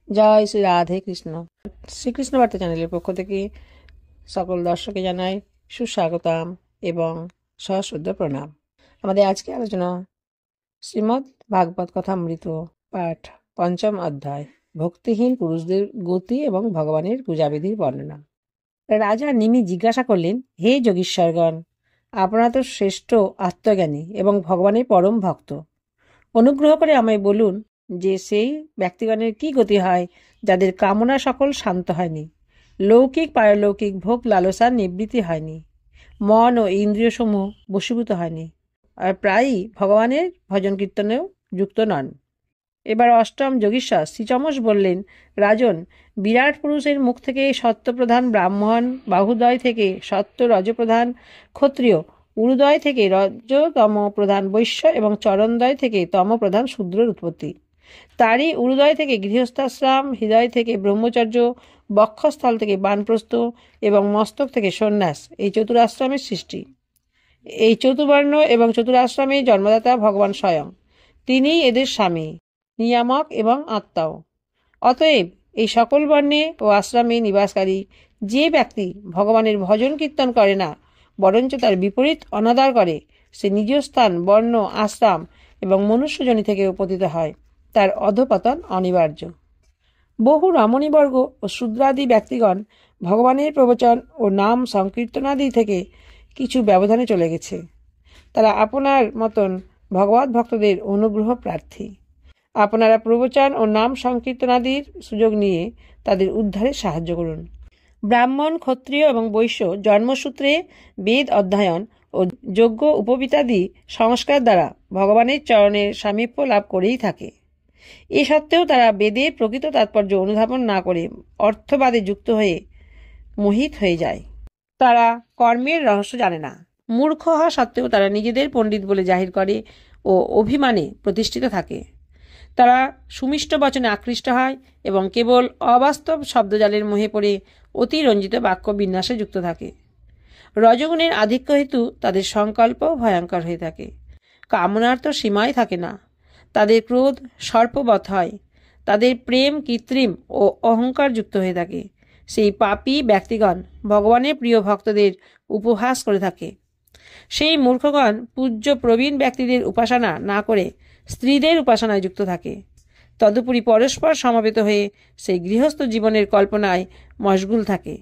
জয় শ্রী রাধে কৃষ্ণ। শ্রীকৃষ্ণ বার্তা চ্যানেলের পক্ষ থেকে সকল দর্শককে জানাই সুস্বাগতম এবং সশ্রদ্ধ প্রণাম। আমাদের আজকে আলোচনা শ্রীমদ্ ভাগবত কথামৃত পাঠ পঞ্চম অধ্যায়, ভক্তিহীন পুরুষদের গতি এবং ভগবানের পূজাবিধির বর্ণনা। রাজা নিমি জিজ্ঞাসা করলেন, হে যোগীশ্বরগণ, আপনারা তো শ্রেষ্ঠ আত্মজ্ঞানী এবং ভগবানের পরম ভক্ত। অনুগ্রহ করে আমায় বলুন যে সেই ব্যক্তিগণের কি গতি হয় যাদের কামনা সকল শান্ত হয়নি, লৌকিক পারলৌকিক ভোগ লালসার নিবৃত্তি হয়নি, মন ও ইন্দ্রিয় সমূহ বশীভূত হয়নি, আর প্রায়ই ভগবানের ভজন কীর্তনেও যুক্ত নন। এবার অষ্টম যোগীশ্বর শ্রীচমস বললেন, রাজন, বিরাট পুরুষের মুখ থেকে সত্যপ্রধান ব্রাহ্মণ, বাহুদয় থেকে সত্য রজপ্রধান ক্ষত্রিয়, উরুদয় থেকে রজতম প্রধান বৈশ্য এবং চরণদয় থেকে তম প্রধান শূদ্রের উৎপত্তি। তারই উরুদয় থেকে গৃহস্থাশ্রম, হৃদয় থেকে ব্রহ্মচর্য, বক্ষস্থল থেকে বানপ্রস্থ এবং মস্তক থেকে সন্ন্যাস, এই চতুরাশ্রমের সৃষ্টি। এই চতুর্বর্ণ এবং চতুরাশ্রমে জন্মদাতা ভগবান স্বয়ং, তিনিই এদের স্বামী, নিয়ামক এবং আত্মাও। অতএব এই সকল বর্ণে ও আশ্রমে নিবাসকারী যে ব্যক্তি ভগবানের ভজন কীর্তন করে না, বরঞ্চ তার বিপরীত অনাদর করে, সে নিজ স্থান, বর্ণ, আশ্রম এবং মনুষ্যজনী থেকে পতিত হয়, তার অধঃপতন অনিবার্য। বহু রমণীবর্গ ও শূদ্রাদি ব্যক্তিগণ ভগবানের প্রবচন ও নাম সংকীর্তনাদি থেকে কিছু ব্যবধানে চলে গেছে। তারা আপনার মতন ভগবত ভক্তদের অনুগ্রহ প্রার্থী। আপনারা প্রবচন ও নাম সংকীর্তনাদির সুযোগ নিয়ে তাদের উদ্ধারে সাহায্য করুন। ব্রাহ্মণ, ক্ষত্রিয় এবং বৈশ্য জন্মসূত্রে বেদ অধ্যয়ন ও যজ্ঞ উপবিতাদি সংস্কার দ্বারা ভগবানের চরণের সামীপ্য লাভ করেই থাকে। এ সত্ত্বেও তারা বেদের প্রকৃত তাৎপর্য অনুধাবন না করে অর্থবাদে যুক্ত হয়ে মোহিত হয়ে যায়। তারা কর্মের রহস্য জানে না। মূর্খ হওয়া সত্ত্বেও তারা নিজেদের পণ্ডিত বলে জাহির করে ও অভিমানে প্রতিষ্ঠিত থাকে। তারা সুমিষ্ট বচনে আকৃষ্ট হয় এবং কেবল অবাস্তব শব্দজালের মোহে পড়ে অতিরঞ্জিত বাক্য বিন্যাসে যুক্ত থাকে। রজগুণের আধিক্য হেতু তাদের সংকল্প ভয়ঙ্কর হয়ে থাকে। কামনার তো সীমাই থাকে না। তাদের ক্রোধ সর্পবৎ হয়। তাদের প্রেম কৃত্রিম ও অহংকার যুক্ত হয়ে থাকে। সেই পাপী ব্যক্তিগণ ভগবানের প্রিয় ভক্তদের উপহাস করে থাকে। সেই মূর্খগণ পূজ্য প্রবীণ ব্যক্তিদের উপাসনা না করে স্ত্রীদের উপাসনায় যুক্ত থাকে। তদুপরি পরস্পর সমবেত হয়ে সেই গৃহস্থ জীবনের কল্পনায় মশগুল থাকে,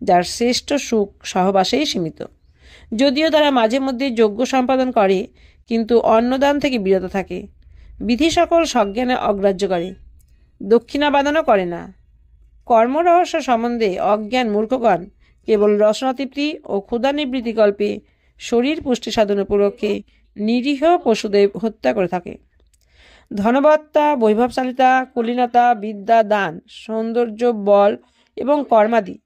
যার শ্রেষ্ঠ সুখ সহবাসেই সীমিত। যদিও তারা মাঝে মধ্যে যজ্ঞ সম্পাদন করে, কিন্তু অন্নদান থেকে বিরত থাকে, বিধি সকল সজ্ঞানে অগ্রাহ্য করে, দক্ষিণাবাদানও করে না। কর্মরহস্য সম্বন্ধে অজ্ঞান মূর্খগণ কেবল রসনাতৃপ্তি ও ক্ষুধানিবৃত্তি কল্পে শরীর পুষ্টি সাধন উপলক্ষে নিরীহ পশুদের হত্যা করে থাকে। ধনবত্তা, বৈভবশালিতা, কুলীনতা, বিদ্যা, দান, সৌন্দর্য, বল এবং কর্মাদি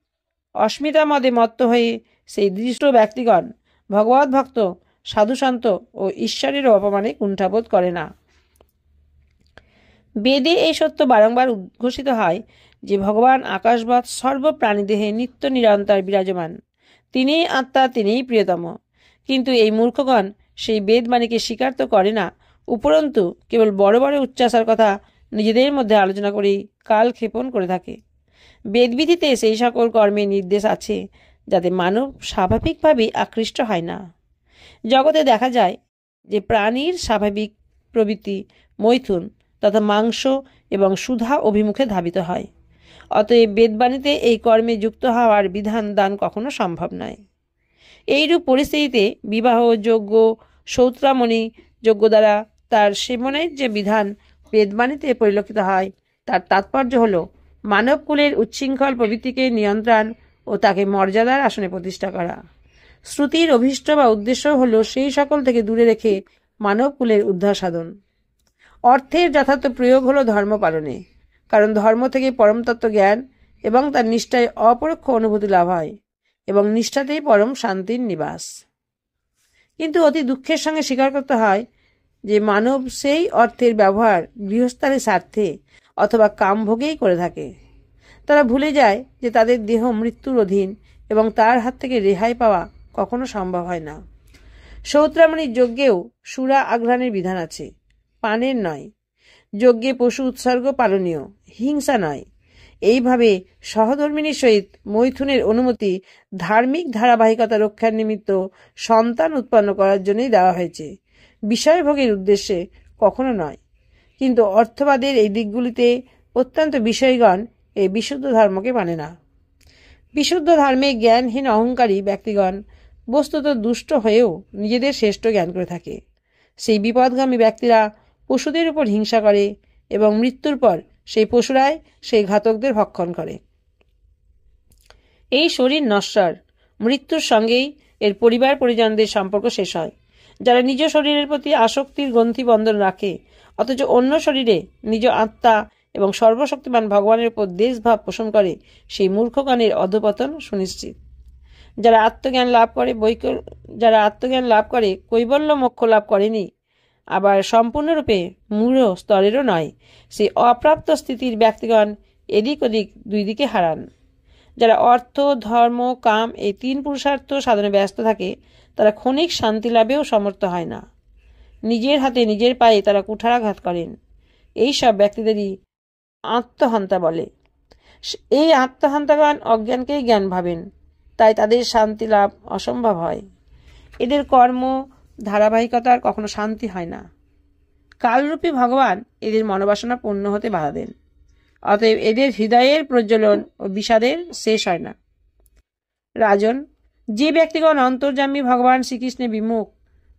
অস্মিতা মদে মত্ত হয়ে সেই দৃষ্ট ব্যক্তিগণ ভগবত ভক্ত, সাধুসন্ত ও ঈশ্বরের অপমানে কুণ্ঠাবোধ করে না। বেদে এই সত্য বারংবার উদ্ঘোষিত হয় যে ভগবান আকাশবৎ সর্বপ্রাণীদেহে নিত্য নিরন্তর বিরাজমান। তিনিই আত্মা, তিনিই প্রিয়তম। কিন্তু এই মূর্খগণ সেই বেদবাণীকে স্বীকার তো করে না, উপরন্তু কেবল বড় বড় উচ্চাসার কথা নিজেদের মধ্যে আলোচনা করেই কাল ক্ষেপণ করে থাকে। বেদবিধিতে সেই সকল কর্মের নির্দেশ আছে যাতে মানব স্বাভাবিকভাবেই আকৃষ্ট হয় না। জগতে দেখা যায় যে প্রাণীর স্বাভাবিক প্রবৃত্তি মৈথুন তথা মাংস এবং সুধা অভিমুখে ধাবিত হয়। অতএব বেদবাণীতে এই কর্মে যুক্ত হওয়ার বিধান দান কখনো সম্ভব নয়। এইরূপ পরিস্থিতিতে বিবাহ, যজ্ঞ, সৌত্রামণি যজ্ঞ দ্বারা তার সেবনের যে বিধান বেদবাণীতে পরিলক্ষিত হয়, তার তাৎপর্য হল মানবকুলের উচ্ছৃঙ্খল প্রবৃত্তিকে নিয়ন্ত্রণ ও তাকে মর্যাদার আসনে প্রতিষ্ঠা করা। শ্রুতির অভীষ্ট বা উদ্দেশ্য হল সেই সকল থেকে দূরে রেখে মানবকুলের উদ্ধার সাধন। অর্থের যথার্থ প্রয়োগ হল ধর্ম পালনে, কারণ ধর্ম থেকে পরমতত্ত্ব জ্ঞান এবং তার নিষ্ঠায় অপরোক্ষ অনুভূতি লাভ হয় এবং নিষ্ঠাতেই পরম শান্তির নিবাস। কিন্তু অতি দুঃখের সঙ্গে স্বীকার করতে হয় যে মানব সেই অর্থের ব্যবহার গৃহস্থানের স্বার্থে অথবা কামভোগেই করে থাকে। তারা ভুলে যায় যে তাদের দেহ মৃত্যুর অধীন এবং তার হাত থেকে রেহাই পাওয়া কখনো সম্ভব হয় না। সৌত্রামণির যজ্ঞেও সুরা আঘ্রাণের বিধান আছে, পানের নয়। যজ্ঞে পশু উৎসর্গ পালনীয়, হিংসা নয়। এইভাবে সহধর্মিনীর সহিত মৈথুনের অনুমতি ধার্মিক ধারাবাহিকতা রক্ষার নিমিত্ত সন্তান উৎপন্ন করার জন্যই দেওয়া হয়েছে, বিষয়ভোগের উদ্দেশ্যে কখনো নয়। কিন্তু অর্থবাদের এই দিকগুলিতে অত্যন্ত বিষয়গণ এই বিশুদ্ধ ধর্মকে মানে না। বিশুদ্ধ ধর্মে জ্ঞানহীন অহংকারী ব্যক্তিগণ বস্তুত দুষ্ট হয়েও নিজেদের শ্রেষ্ঠ জ্ঞান করে থাকে। সেই বিপদগামী ব্যক্তিরা পশুদের উপর হিংসা করে এবং মৃত্যুর পর সেই পশুরাই সেই ঘাতকদের ভক্ষণ করে। এই শরীর নশ্বর, মৃত্যুর সঙ্গেই এর পরিবার পরিজনদের সম্পর্ক শেষ হয়। যারা নিজ শরীরের প্রতি আসক্তির গ্রন্থি বন্ধন রাখে অথচ অন্য শরীরে নিজ আত্মা এবং সর্বশক্তিমান ভগবানের উপর দেশভাব পোষণ করে, সেই মূর্খগণের অধঃপতন সুনিশ্চিত। যারা আত্মজ্ঞান লাভ করে কৈবল্য মোক্ষ লাভ করেনি, আবার সম্পূর্ণরূপে মূঢ় স্তরেরও নয়, সেই অপ্রাপ্ত স্থিতির ব্যক্তিগণ এদিক ওদিক দুই দিকে হারান। যারা অর্থ, ধর্ম, কাম এই তিন পুরুষার্থ সাধনে ব্যস্ত থাকে, তারা ক্ষণিক শান্তি লাভেও সমর্থ হয় না। নিজের হাতে নিজের পায়ে তারা কুঠারাঘাত করেন। এই সব ব্যক্তিদেরই আত্মহন্তা বলে। এই আত্মহন্তাগণ অজ্ঞানকেই জ্ঞান ভাবেন, তাই তাদের শান্তি লাভ অসম্ভব হয়। এদের কর্ম ধারাবাহিকতার কখনো শান্তি হয় না। কালরূপী ভগবান এদের মনোবাসনা পূর্ণ হতে বাধা দেন। অতএব এদের হৃদয়ের প্রজ্বলন ও বিষাদের শেষ হয় না। রাজন, যে ব্যক্তিগণ অন্তর্যামী ভগবান শ্রীকৃষ্ণে বিমুখ,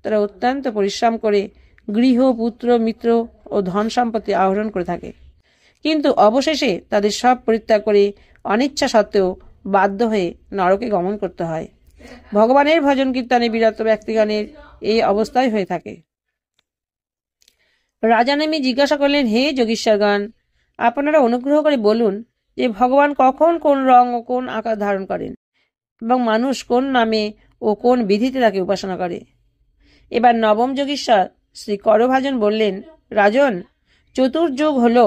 তারা অত্যন্ত পরিশ্রম করে গৃহ, পুত্র, মিত্র ও ধন সম্পত্তি আহরণ করে থাকে, কিন্তু অবশেষে তাদের সব পরিত্যাগ করে অনিচ্ছা সত্ত্বেও বাধ্য হয়ে নরকে গমন করতে হয়। ভগবানের ভজন কীর্তনে বিরত ব্যক্তিগণের এই অবস্থায় হয়ে থাকে। রাজা নেমে জিজ্ঞাসা করলেন, হে যোগীশ্বরগণ, আপনারা অনুগ্রহ করে বলুন যে ভগবান কখন কোন রং ও কোন আকার ধারণ করেন এবং মানুষ কোন নামে ও কোন বিধিতে তাকে উপাসনা করে। এবার নবম যোগীশ্বর শ্রী করভাজন বললেন, রাজন, চতুর্যুগ হল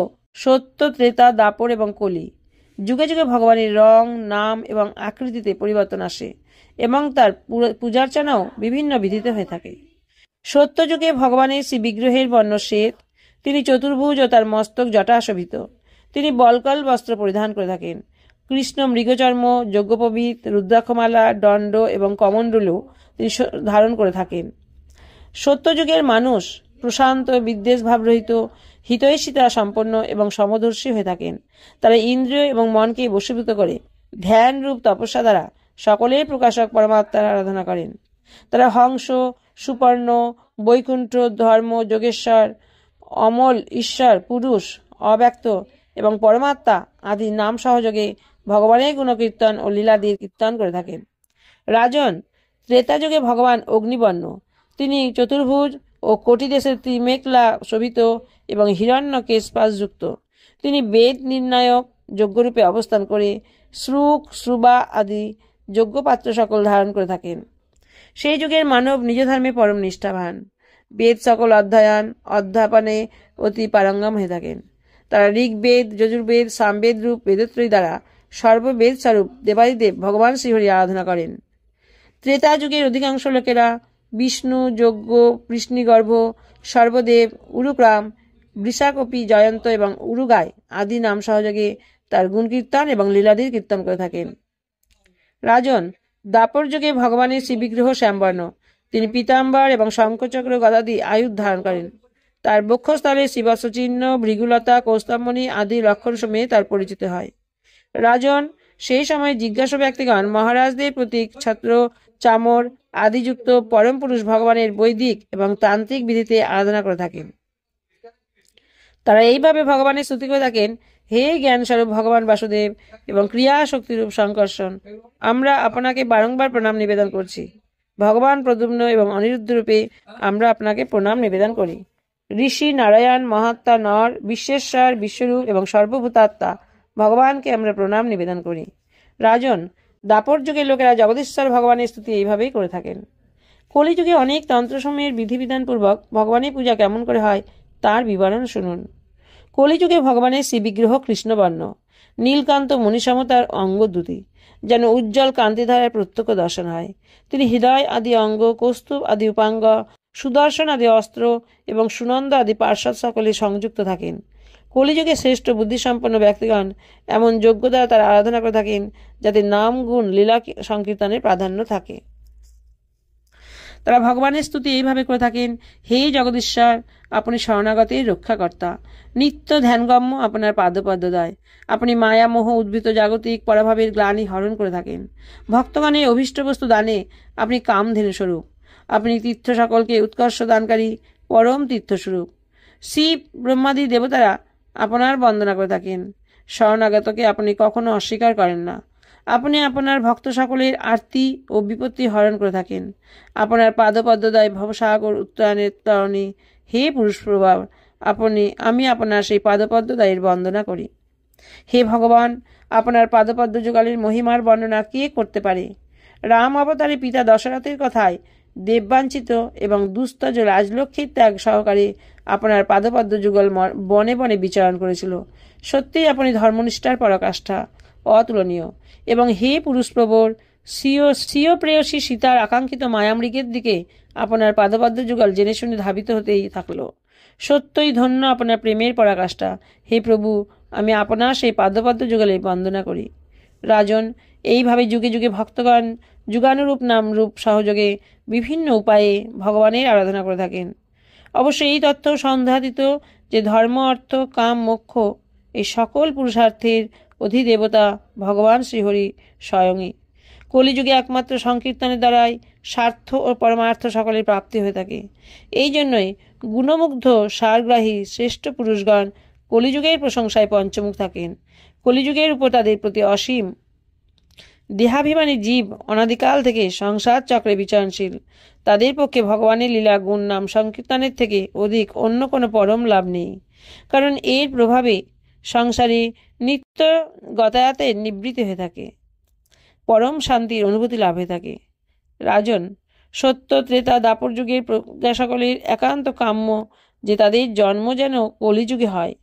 সত্য, ত্রেতা, দাপর এবং কলি। যুগে যুগে ভগবানের রং, নাম এবং আকৃতিতে পরিবর্তন আসে এবং তার পূজার্চনাও বিভিন্ন বিধিতে হয়ে থাকে। সত্যযুগে ভগবানের শ্রী বিগ্রহের বর্ণ শ্বেত, তিনি চতুর্ভুজ ও তার মস্তক জটা শোভিত। তিনি বলকল বস্ত্র পরিধান করে থাকেন। কৃষ্ণ মৃগচর্ম, যজ্ঞোপবীত, রুদ্রাক্ষমালা, দণ্ড এবং কমণ্ডলু তিনি ধারণ করে থাকেন। সত্যযুগের মানুষ প্রশান্ত, বিদ্বেষ ভাবরহিত, হিতৈষিতা সম্পন্ন এবং সমদর্শী হয়ে থাকেন। তারা ইন্দ্রিয় এবং মনকে বশীভূত করে ধ্যান রূপ তপস্যা দ্বারা সকলের প্রকাশক পরমাত্মার আরাধনা করেন। তারা হংস, সুপর্ণ, বৈকুণ্ঠ, ধর্ম, যোগেশ্বর, অমল, ঈশ্বর, পুরুষ, অব্যক্ত এবং পরমাত্মা আদি নাম সহযোগে ভগবানের গুণকীর্তন ও লীলাদির কীর্তন করে থাকেন। রাজন, ত্রেতা যুগে ভগবান অগ্নিবর্ণ, তিনি চতুর্ভুজ ও কোটি দেশের ত্রিমেখলা শোভিত এবং হিরণ্য কেশপাশযুক্ত। তিনি বেদ নির্ণায়ক যজ্ঞরূপে অবস্থান করে শ্রুক, শ্রুবা আদি যজ্ঞপাত্র সকল ধারণ করে থাকেন। সেই যুগের মানব নিজ ধর্মে পরম নিষ্ঠাবান, বেদ সকল অধ্যাপনে অতি পারঙ্গম হয়ে থাকেন। তারা ঋগ্বেদ, যজুর্বেদ, সামবেদ রূপ বেদত্রয়ী দ্বারা সর্ববেদ স্বরূপ দেবাদিদেব ভগবান শ্রীহরি আরাধনা করেন। ত্রেতা যুগের অধিকাংশ লোকেরা বিষ্ণু, যজ্ঞ, কৃষ্ণিগর্ভ, সর্বদেব, উরুক্রাম, বৃষাকপি, জয়ন্ত এবং উরুগায় আদি নাম সহযোগে তার গুণকীর্তন এবং লীলাদির কীর্তন করে থাকেন। রাজন, দাপর যুগে ভগবানের শ্রীবিগ্রহ শ্যামবর্ণ, তিনি পীতাম্বর এবং শঙ্খচক্র গদাদি আয়ুধ ধারণ করেন। তার বক্ষস্থলে শ্রীবৎস চিহ্ন, ভৃগুলতা, কৌস্তম্বনী আদি লক্ষণ সময়ে তার পরিচিত হয়। রাজন, সেই সময় জিজ্ঞাসু ব্যক্তিগণ মহারাজদের প্রতীক, ছত্র, চামর আদিযুক্ত পরম পুরুষ ভগবানের বৈদিক এবং তান্ত্রিক বিধিতে আরাধনা করে থাকেন। তারা এইভাবে ভগবানের স্তুতি করে থাকেন, হে জ্ঞান স্বরূপ ভগবান বাসুদেব এবং ক্রিয়া শক্তিরূপ শঙ্কর্ষণ, আমরা আপনাকে বারংবার প্রণাম নিবেদন করছি। ভগবান প্রদ্যুম্ন এবং অনিরুদ্ধ রূপে আমরা আপনাকে প্রণাম নিবেদন করি। ঋষি, নারায়ণ, মহাত্মা, নর, বিশ্বেশ্বর, বিশ্বরূপ এবং সর্বভূতাত্মা ভগবানকে আমরা প্রণাম নিবেদন করি। রাজন, দাপর যুগের লোকেরা জগদীশ্বর ভগবানের স্তুতি এইভাবেই করে থাকেন। কলিযুগে অনেক তন্ত্রসমূহের বিধিবিধান পূর্বক ভগবানের পূজা কেমন করে হয় তার বিবরণ শুনুন। কলিযুগে ভগবানের শ্রীবিগ্রহ কৃষ্ণবর্ণ, নীলকান্ত মণিসম তার অঙ্গ দুটি, যেন উজ্জ্বল কান্তিধারার প্রত্যক্ষ দর্শন হয়। তিনি হৃদয় আদি অঙ্গ, কৌস্তুভ আদি উপাঙ্গ, সুদর্শন আদি অস্ত্র এবং সুনন্দ আদি পার্শ্বদ সকলে সংযুক্ত থাকেন। কলিযুগে শ্রেষ্ঠ বুদ্ধিসম্পন্ন ব্যক্তিগণ এমন যোগ্যতা তারা আরাধনা করে থাকেন যাতে নাম, গুণ, লীলা সংকীর্তনের প্রাধান্য থাকে। তারা ভগবানের স্তুতি এইভাবে করে থাকেন: হে জগদীশ্বর, আপনি শরণাগতের রক্ষাকর্তা, নিত্য ধ্যানগম্য আপনার পাদপদ্মদয়। আপনি মায়া মোহ উদ্ভূত জাগতিক পরাভাবের গ্লানি হরণ করে থাকেন। ভক্তগণের অভীষ্ট বস্তু দানে আপনি কামধেনু স্বরূপ। আপনি তীর্থ সকলকে উৎকর্ষ দানকারী পরম তীর্থস্বরূপ। শিব ব্রহ্মাদি দেবতারা আপনার বন্দনা করে থাকেন। শরণাগতকে আপনি কখনো অস্বীকার করেন না। আপনি আপনার ভক্ত সকলের আরতি ও বিপত্তি হরণ করে থাকেন। আপনার পাদপদ্মদয় ভবসাগর উত্তরায়ণের তরণী। হে পুরুষ প্রভাব, আমি আপনার সেই পাদপদ্মদয়ের বন্দনা করি। হে ভগবান, আপনার পাদপদ্ম যুগলের মহিমার বর্ণনা কে করতে পারে? রাম অবতারে পিতা দশরথের কথায় দেববাঞ্ছিত এবং দুস্তজ রাজলক্ষ্মীর ত্যাগ সহকারে আপনার পাদপদ্ম যুগল বনে বনে বিচরণ করেছিল। সত্যিই আপনি ধর্মনিষ্ঠার পরাকাষ্ঠা, অতুলনীয়। এবং হে পুরুষ প্রবর, স্বীয় প্রেয়সী সীতার আকাঙ্ক্ষিত মায়ামৃগের দিকে আপনার পাদপদ্ম যুগল জেনে শুনে ধাবিত হতেই থাকল। সত্যই ধন্য আপনার প্রেমের পরাকাষ্ঠা। হে প্রভু, আমি আপনার সেই পাদপদ্ম যুগলে বন্দনা করি। রাজন, এইভাবে যুগে যুগে ভক্তগণ যুগানুরূপ নামরূপ সহযোগে বিভিন্ন উপায়ে ভগবানের আরাধনা করে থাকেন। অবশ্য এই তথ্য সন্দেহাতীত যে ধর্ম, অর্থ, কাম, মোক্ষ এই সকল পুরুষার্থের অধিদেবতা ভগবান শ্রীহরি স্বয়ংই। কলিযুগে একমাত্র সংকীর্তনের দ্বারাই স্বার্থ ও পরমার্থ সকলের প্রাপ্তি হয়ে থাকে। এই জন্যই গুণমুগ্ধ সারগ্রাহী শ্রেষ্ঠ পুরুষগণ কলিযুগের প্রশংসায় পঞ্চমুখ থাকেন। কলিযুগের উপর তাদের প্রতি অসীম দেহাভিমানী জীব অনাদিকাল থেকে সংসার চক্রে বিচরণশীল। তাদের পক্ষে ভগবানের লীলা গুণ নাম সংকীর্তনের থেকে অধিক অন্য কোনো পরম লাভ নেই। কারণ এর প্রভাবে সংসারে নিত্য গতায়াতের নিবৃত্তি হয়ে থাকে, পরম শান্তির অনুভূতি লাভ হয়ে থাকে। রাজন, সত্য ত্রেতা দাপর যুগের প্রজা সকলের একান্ত কাম্য যে তাদের জন্ম যেন কলিযুগে হয়।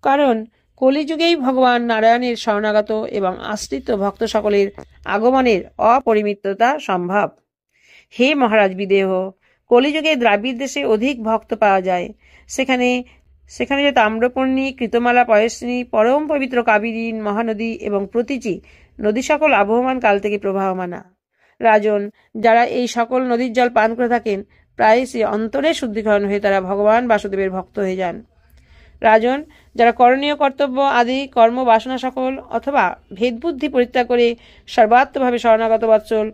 কারণ কলিযুগেই ভগবান নারায়ণের শরণাগত এবং আশ্রিত ভক্ত সকলের আগমনের অপরিমিততা সম্ভব। হে মহারাজ বিদেহ, কলিযুগে দ্রাবিড় দেশে অধিক ভক্ত পাওয়া যায়। সেখানে যে তাম্রপর্ণী, কৃতমালা, পয়স্বিনী, পরম পবিত্র কাবেরী মহানদী এবং প্রতিটি নদী সকল আবহমান কাল থেকে প্রবাহমানা। রাজন, যারা এই সকল নদীর জল পান করে থাকেন প্রায়শই অন্তরের শুদ্ধিকরণ হয়ে তারা ভগবান বাসুদেবের ভক্ত হয়ে যান। রাজন, যারা করণীয় কর্তব্য আদি কর্ম বাসনা সকল অথবা ভেদবুদ্ধি পরিত্যাগ করে সর্বাত্মভাবে শরণাগত বৎসল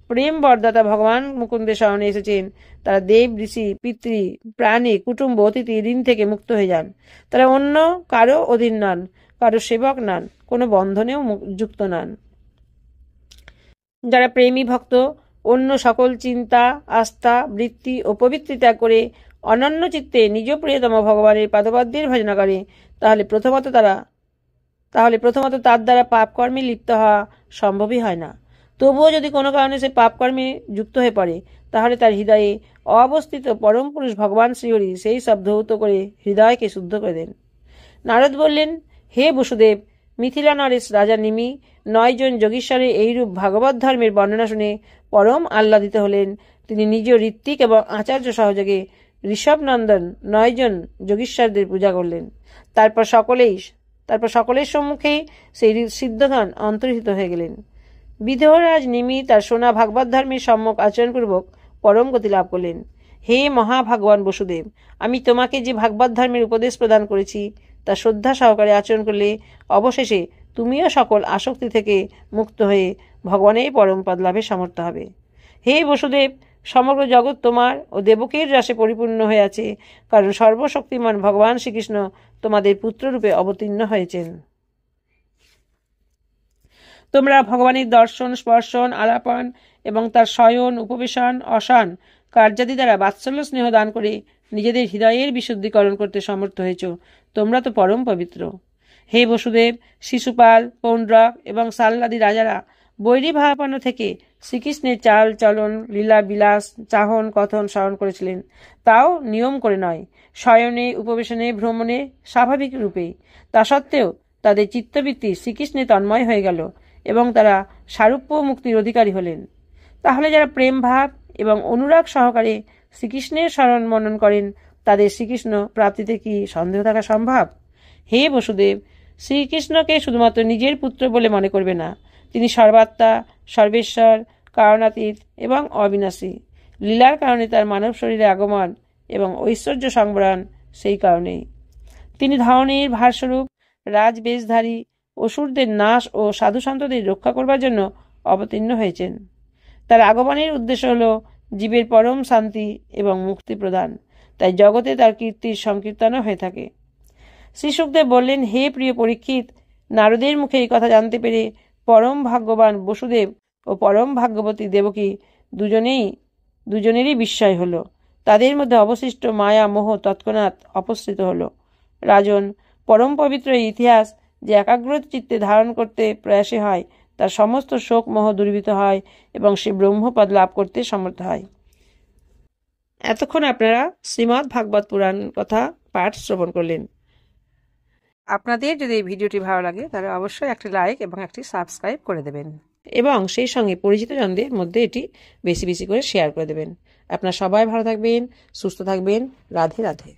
প্রেম বরদাতা ভগবান মুকুন্দের শরণে এসেছেন, তারা দেব, ঋষি, পিতৃ, প্রাণী, কুটুম্ব, অতিথি, ঋণ থেকে মুক্ত হয়ে যান। তারা অন্য কারো অধীন নন, কারো সেবক নন, কোনো বন্ধনেও যুক্ত নন। যারা প্রেমী ভক্ত অন্য সকল চিন্তা, আস্থা, বৃত্তি ও প্রবৃত্তি ত্যাগ করে অনন্য চিত্তে নিজ প্রিয়তম ভগবানের পাদপদ্মের ভজনা করে, তাহলে প্রথমত তার দ্বারা পাপকর্মে লিপ্ত হওয়া সম্ভবই হয় না। তবুও যদি কোনো কারণে সে পাপকর্মে যুক্ত হয়ে পড়ে, তাহলে তার হৃদয়ে অবস্থিত পরম পুরুষ ভগবান শ্রীহরি সেই সব ধৌত করে হৃদয়কে শুদ্ধ করে দেন। নারদ বললেন, হে বসুদেব, মিথিলা নরেশ রাজা নিমি 9 জন যোগীশ্বরের এইরূপ ভাগবত ধর্মের বর্ণনা শুনে পরম আহ্লাদিত হলেন। তিনি নিজ ঋত্বিক এবং আচার্য সহযোগে ঋষভনন্দন 9 জন যোগীশ্বরদের পূজা করলেন। তারপর সকলের সম্মুখেই সেই সিদ্ধগণ অন্তর্হিত হয়ে গেলেন। বিদেহরাজ নিমি তার সোনা ভাগবত ধর্মের সম্যক আচরণপূর্বক পরম গতি লাভ করলেন। হে মহাভাগবান বসুদেব, আমি তোমাকে যে ভাগবত ধর্মের উপদেশ প্রদান করেছি তা শ্রদ্ধা সহকারে আচরণ করলে অবশেষে তুমিও সকল আসক্তি থেকে মুক্ত হয়ে ভগবানের পরম পদ লাভে সমর্থ হবে। হে বসুদেব, সমগ্র জগৎ তোমার ও দেবকীর রসে পরিপূর্ণ হয়ে আছে, কারণ সর্বশক্তিমান ভগবান শ্রীকৃষ্ণ তোমাদের পুত্ররূপে অবতীর্ণ হয়েছেন। তোমরা ভগবানের দর্শন, স্পর্শন, আলাপন এবং তার শয়ন, উপবেশন, অশান কার্যাদি দ্বারা বাৎসল্য স্নেহ দান করে নিজেদের হৃদয়ের বিশুদ্ধিকরণ করতে সমর্থ হয়েছ। তোমরা তো পরম পবিত্র। হে বসুদেব, শিশুপাল, পৌণ্ড্রক এবং সাল্লাদি রাজারা বৈরী ভাবাপন্ন থেকে শ্রীকৃষ্ণের চাল চলন, লীলা বিলাস, চাহন, কথন স্মরণ করেছিলেন, তাও নিয়ম করে নয়, শয়নে, উপবেশনে, ভ্রমণে, স্বাভাবিক রূপে। তা সত্ত্বেও তাদের চিত্তবৃত্তি শ্রীকৃষ্ণে তন্ময় হয়ে গেল এবং তারা সারূপ্য মুক্তির অধিকারী হলেন। তাহলে যারা প্রেম ভাব এবং অনুরাগ সহকারে শ্রীকৃষ্ণের শরণ মনন করেন তাদের শ্রীকৃষ্ণ প্রাপ্তিতে কি সন্দেহ থাকা সম্ভব? হে বসুদেব, শ্রীকৃষ্ণকে শুধুমাত্র নিজের পুত্র বলে মনে করবে না। তিনি সর্বাত্মা, সর্বেশ্বর, কারণাতীত এবং অবিনাশী। লীলার কারণে তার মানব শরীরে আগমন এবং ঐশ্বর্য সংবরণ সেই কারণেই। তিনি ধরণীর ভারস্বরূপ রাজবেশধারী অসুরদের নাশ ও সাধুসন্তদের রক্ষা করবার জন্য অবতীর্ণ হয়েছেন। তার আগমনের উদ্দেশ্য হল জীবের পরম শান্তি এবং মুক্তি প্রদান। তাই জগতে তার কীর্তির সংকীর্তনও হয়ে থাকে। শ্রী শুকদেব বললেন, হে প্রিয় পরীক্ষিত, নারদের মুখে এই কথা জানতে পেরে পরম ভাগ্যবান বসুদেব ও পরম ভাগ্যবতী দেবকী দুজনেরই বিস্ময় হল। তাদের মধ্যে অবশিষ্ট মায়া মোহ তৎক্ষণাৎ অপসৃত হল। রাজন, পরম পবিত্র এই ইতিহাস যে একাগ্র চিত্তে ধারণ করতে প্রয়াসী হয় তার সমস্ত শোক মোহ দূরীভূত হয় এবং সে ব্রহ্মপদ লাভ করতে সমর্থ হয়। এতক্ষণ আপনারা শ্রীমদ্ ভাগবত পুরাণ কথা পাঠ শ্রবণ করলেন। আপনাদের যদি এই ভিডিওটি ভালো লাগে তাহলে অবশ্যই একটি লাইক এবং একটি সাবস্ক্রাইব করে দেবেন এবং সেই সঙ্গে পরিচিত জনদের মধ্যে এটি বেশি বেশি করে শেয়ার করে দেবেন। আপনারা সবাই ভালো থাকবেন, সুস্থ থাকবেন। রাধে রাধে।